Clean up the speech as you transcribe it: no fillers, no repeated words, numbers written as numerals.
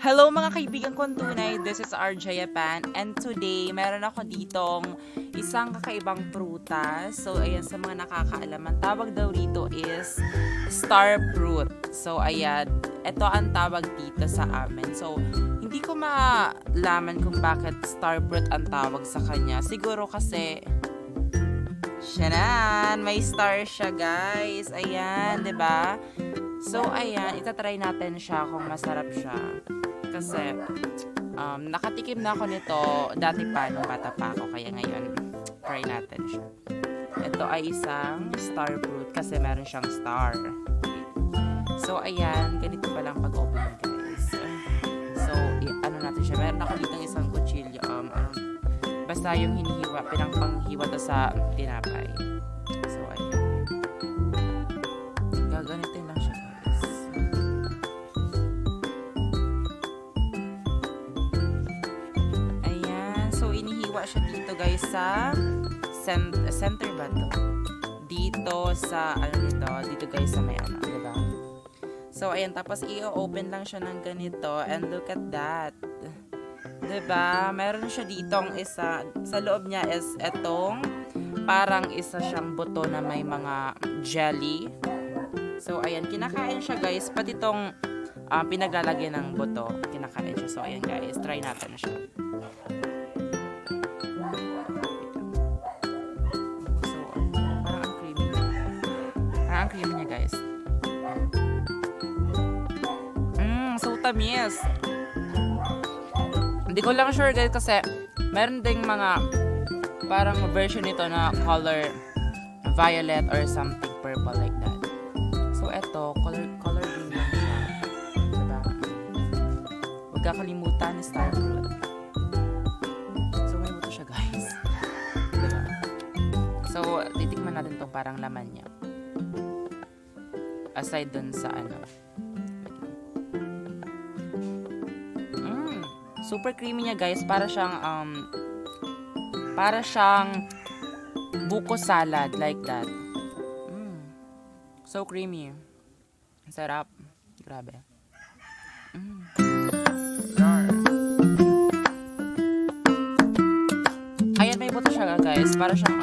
Hello mga kaibigan kong tunay, this is RJ Japan and today meron ako ditong isang kakaibang prutas. So ayan, sa mga nakakaalam, ang tawag daw rito is star fruit. So ayan, ito ang tawag dito sa amin. So hindi ko malaman kung bakit star fruit ang tawag sa kanya. Siguro kasi Shanan, may star siya guys. Ayan, 'di ba? So ayan, itatry natin siya kung masarap siya. Kasi nakatikim na ako nito dati pa nung bata pa ako, kaya ngayon try natin siya. Ito ay isang star fruit kasi meron siyang star. So ayan, ganito pa lang pag-open guys. So ano natin siya, meron ako dito isang kutsilyo, basta yung hinihiwa, pinangpanghiwa to sa tinapay. So ayan, gagamitin lang siya guys. Ayan, so inihiwa siya dito guys sa center ba to? Dito sa ano dito guys sa may ano, diba? So ayan, tapos i-open lang siya ng ganito and look at that. Diba? Meron siya ditong isa, sa loob niya is etong parang isa siyang buto na may mga jelly. So ayan, kinakain siya guys, pati itong pinaglalagyan ng buto, kinakain siya. So ayan guys, try natin siya. So parang ang creamy niya. Parang ang creamy niya guys. So tamis. Hindi ko lang sure guys kasi meron ding mga parang version nito na color violet or something purple like that. So eto, color green lang siya. Diba? Huwag kakalimutan ni star fruit. So may buto siya guys. Diba? So titikman natin tong parang laman niya. Aside dun sa ano. Super creamy niya guys, para siyang buko salad like that. So creamy. Sarap. Grabe. Ayan, may buto siya guys, para siyang